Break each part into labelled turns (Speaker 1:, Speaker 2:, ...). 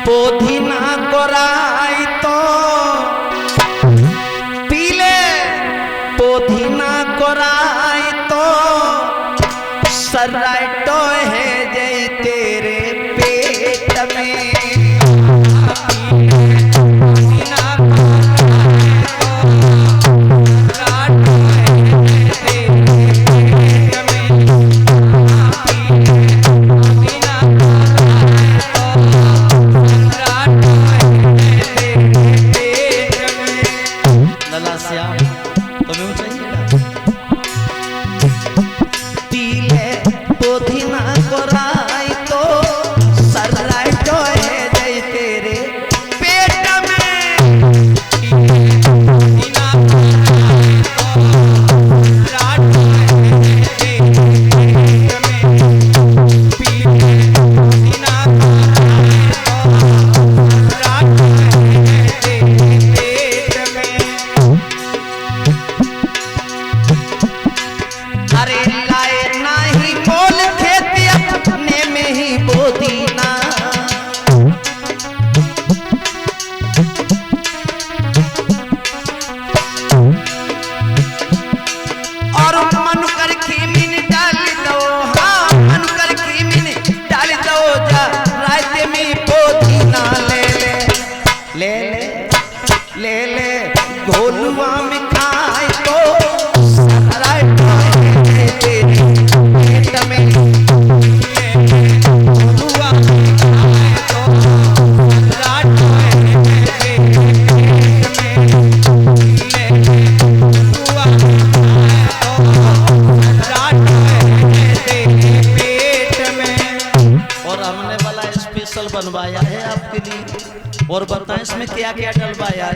Speaker 1: पोधी ना कराई तो पीले, पोधी ना कराई तो सर्राइटो है जय तेरे पेट में। बनवाया है आपके लिए, और बताएं इसमें क्या क्या डलवाया है।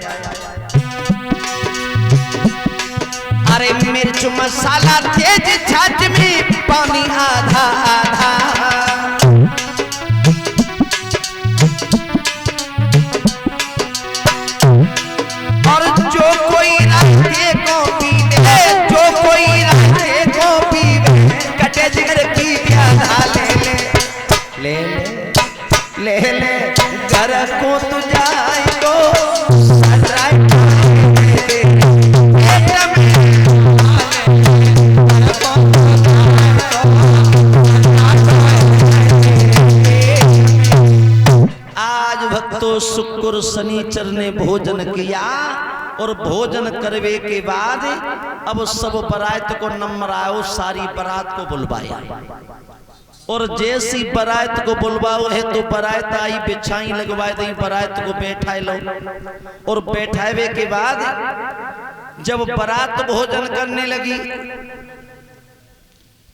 Speaker 1: अरे मिर्च मसाला तेज छाछ में पानी आधा आधा, और जो कोई रास्ते को पीवे, जो कोई रास्ते को पीवे कटे जिगर की प्याला ले ले ले ले घर को तू जाए तो आज भक्तों शुक्र शनिचर ने भोजन किया, और भोजन करवे के बाद अब सब बारात को नंबर आयो, सारी बारात को बुलवाया, और जैसी बारात को बुलवाओ है तो बारात आई, बिछाई लगवाए दी, बारात को बैठाए लो, और बैठावे के बाद जब बारात भोजन करने लगी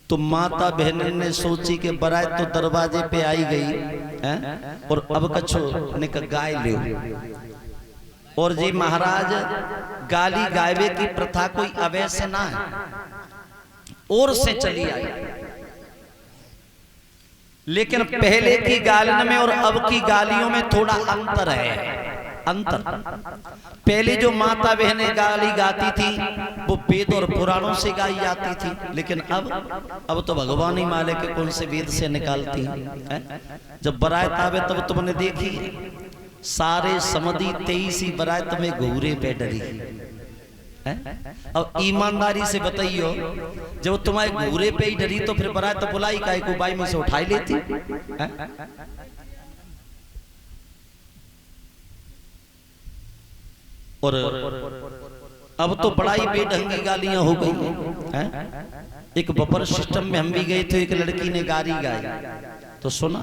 Speaker 1: तो माता बहन ने सोची कि बारात तो दरवाजे पे आई गई है, और अब कछो ने गाय ले, और जी महाराज गाली गायवे की प्रथा कोई अवैध ना है, और से चली आई, लेकिन पहले की गालियों में और अब की गालियों में थोड़ा अंतर है। अंतर, पहले जो माता बहनें गाली गाती थी वो वेद और पुराणों से गाई जाती थी, लेकिन अब तो भगवान ही माले के कौन से वेद से निकालती है। जब बारात आवे तब तुमने देखी सारे समधी 23 बारात में घूरे पे डरी है। अब ईमानदारी से बताइयो, जब तुम्हारे घूरे पे ही डरी तो फिर बारात तो बुलाई काय को बाई में से उठाई लेती है? और अब तो बड़ाई बेढंगी गालियां हो गई हैं। एक बफर सिस्टम में हम भी गए थे, एक लड़की ने गाली गाई तो सुना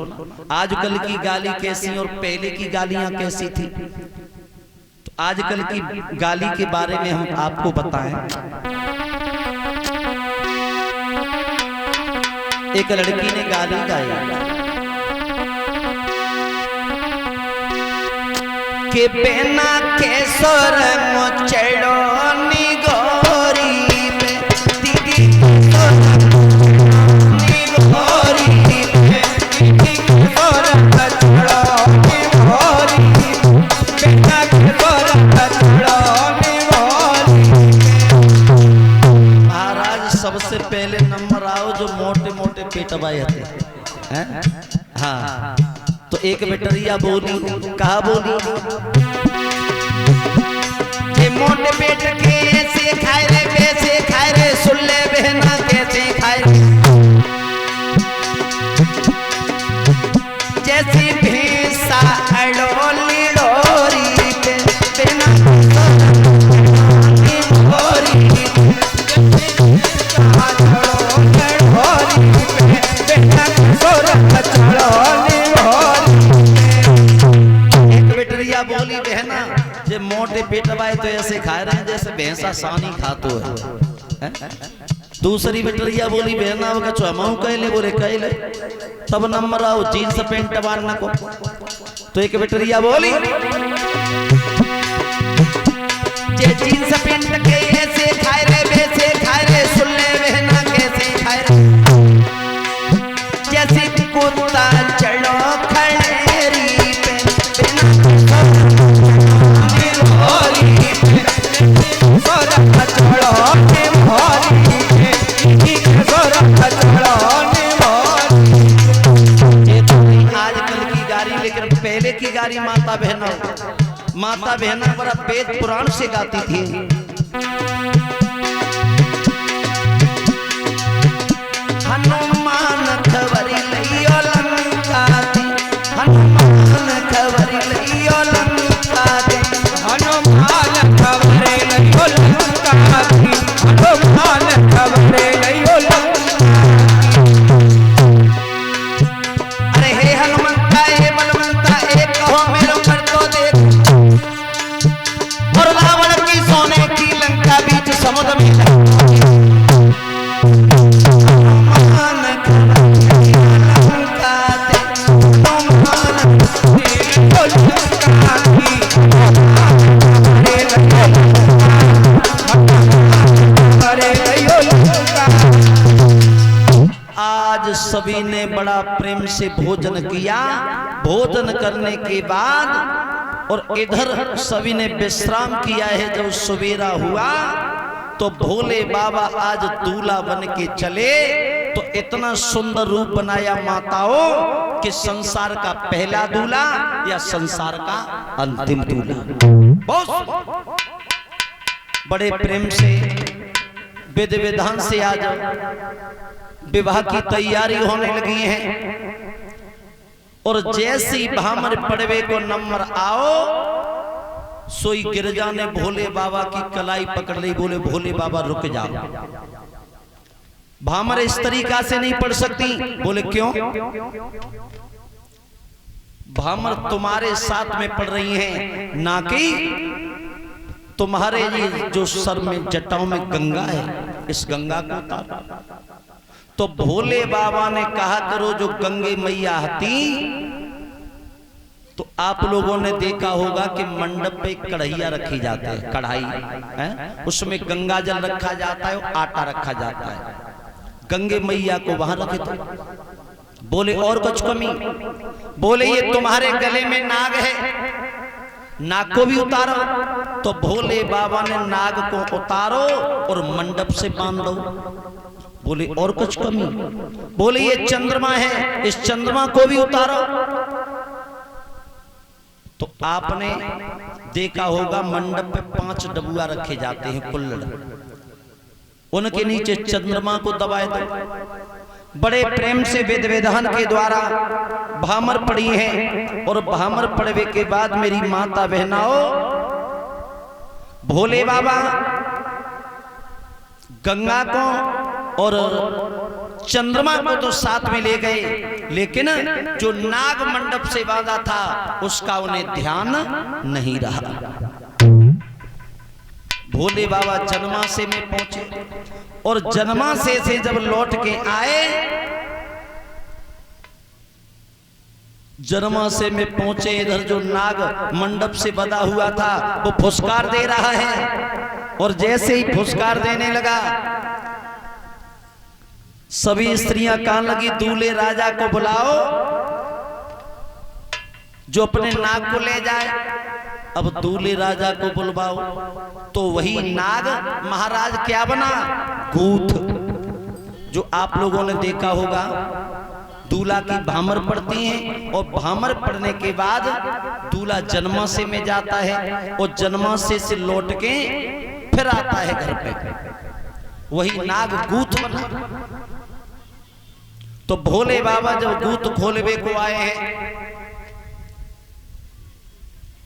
Speaker 1: आजकल की गाली कैसी और पहले की गालियां कैसी थी। तो आजकल की गाली के बारे में हम आपको बताएं। एक लड़की ने गाली गाई के बेना के सोर मोचड़ो नी गोरी में दीदी नी गोरी में दीदी सोर कचड़ो नी गोरी बेना के सोर कचड़ो नी गोरी। महाराज सबसे पहले नंबर आओ जो मोटे मोटे पेट वाले थे हैं। हाँ तो एक बिटरिया बोली, कहा बोली, जे मोटे पेट के ऐसे खाए रे वैसे खाए रे, सुन ले बहना कैसे खाए रे, जैसी भैंसा अड़ोली डोरी पे बिना डोरी बोली बहना जे मोटे पेटवाए तो ऐसे खाए रहे जैसे भैंसा सानी खातो है। दूसरी बिटरिया बोली बहना वो कछु हम कहले, बोले कहले तब नंबर आओ जीन्स पेंट बांधना को। तो एक बिटरिया बोली जे जीन्स पेंट के ऐसे खाए रे वैसे खाए रे, सुन ले बहना कैसे खाए रे, जैसे कुत्ता चढ़ो खड़ेरी पे बिना आजकल की गाड़ी, लेकिन पहले की गाड़ी माता बहना बड़ा वेद पुराण से गाती थी। हनुमान खबरी लियो लंका दी, हनुमान खबरी लियो लंका दी, हनुमान खबरी लियो लंका दी, हनुमान खबरी लियो लंका। अरे हे हनुमंता हे बलवंता एक कहो मेरो कर तो देख, और रावण की सोने की लंका बीच समुद्र में आज सभी ने बड़ा प्रेम से भोजन किया। भोजन करने के बाद और इधर सभी ने विश्राम किया है। जब सवेरा हुआ तो भोले बाबा आज दूल्हा बन के चले, तो इतना सुंदर रूप बनाया माताओं कि संसार का पहला दूल्हा या संसार का अंतिम दूल्हा। बहुत बड़े प्रेम से विधि विधान से आज विवाह की तैयारी होने लगी है। और जैसे ही भामर पड़वे को नंबर आओ, सोई गिरजा ने भोले बाबा की कलाई पकड़ ली, बोले भोले बाबा रुक जाओ, भामर इस तरीका से नहीं पढ़ सकती। बोले क्यों? भामर तुम्हारे साथ में पढ़ रही हैं, ना कि तुम्हारे ये जो सर में जटाओं में गंगा है, इस गंगा को उतारो। तो भोले बाबा ने कहा करो जो गंगे मैया आती, तो आप लोगों ने देखा होगा कि मंडप पे कढ़ैया रखी जाती है, कढ़ाई है, उसमें गंगा जल रखा जाता है और आटा रखा जाता है। गंगे मैया को वहां रखे तो बोले और कुछ कमी? बोले ये तुम्हारे गले में नाग है, नाग को भी उतारो। तो भोले बाबा ने नाग को उतारो और मंडप से बांध दो। बोले और कुछ कमी? बोले ये चंद्रमा है, इस चंद्रमा को भी उतारो। तो आपने देखा होगा मंडप पे 5 डबुआ रखे जाते हैं, कुल्लड़, उनके नीचे चंद्रमा को दबाए दो। बड़े प्रेम से वेद विधान के द्वारा भामर पड़ी है। और भामर पड़वे के बाद मेरी माता बहनाओ, भोले बाबा गंगा को और चंद्रमा को तो साथ में ले गए, लेकिन जो नाग मंडप से बांधा था उसका उन्हें ध्यान नहीं रहा। भोले बाबा जन्माशय में पहुंचे और जन्माशय से जब लौट के आए, जन्माशय में पहुंचे, इधर जो नाग मंडप से बंधा हुआ था वो फुसकार दे रहा है। और जैसे ही फुसकार देने लगा, सभी स्त्रियां कहने लगी दूल्हे राजा को बुलाओ जो अपने नाग को ले जाए। अब दूल्हे राजा को बुलवाओ तो वही नाग महाराज क्या बना? गूथ। जो आप लोगों ने देखा होगा दूल्हा की भामर पड़ती है और भामर पड़ने के बाद दूल्हा जन्माशय में जाता है और जन्माशय से लौट के फिर आता है घर पे। वही नाग गूथ बना। तो भोले बाबा जब गूथ खोलवे को आए हैं,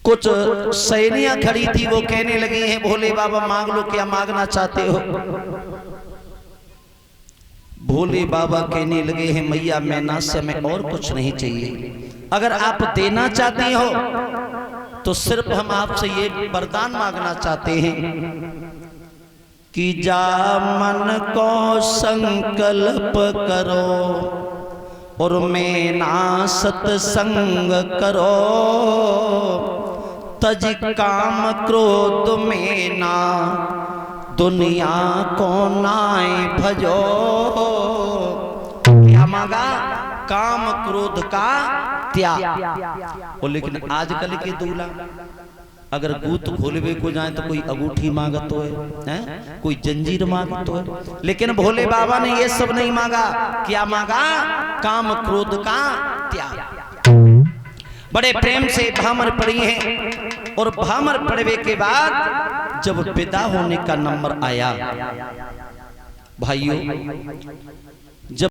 Speaker 1: कुछ सहेलियां खड़ी थी, वो कहने लगी हैं भोले बाबा मांग लो, क्या मांगना चाहते हो? भोले बाबा कहने लगे हैं मैया मैं ना समय और कुछ नहीं चाहिए, अगर आप देना चाहती हो तो सिर्फ हम आपसे ये वरदान मांगना चाहते हैं कि जा मन को संकल्प करो और मैं ना सत्संग करो, तज काम क्रोध में ना दुनिया को नाय भजो। क्या मांगा? काम क्रोध का त्याग। और लेकिन आजकल के दूल्हा अगर गूथ खोलवे को जाए तो कोई अंगूठी मांगतो है, कोई जंजीर मांगतो है, लेकिन भोले बाबा ने ये सब नहीं मांगा। क्या मांगा? काम क्रोध का त्याग। बड़े प्रेम से भामर पड़ी है और भामर पड़वे के बाद जब विदा होने का नंबर आया भाइयों, जब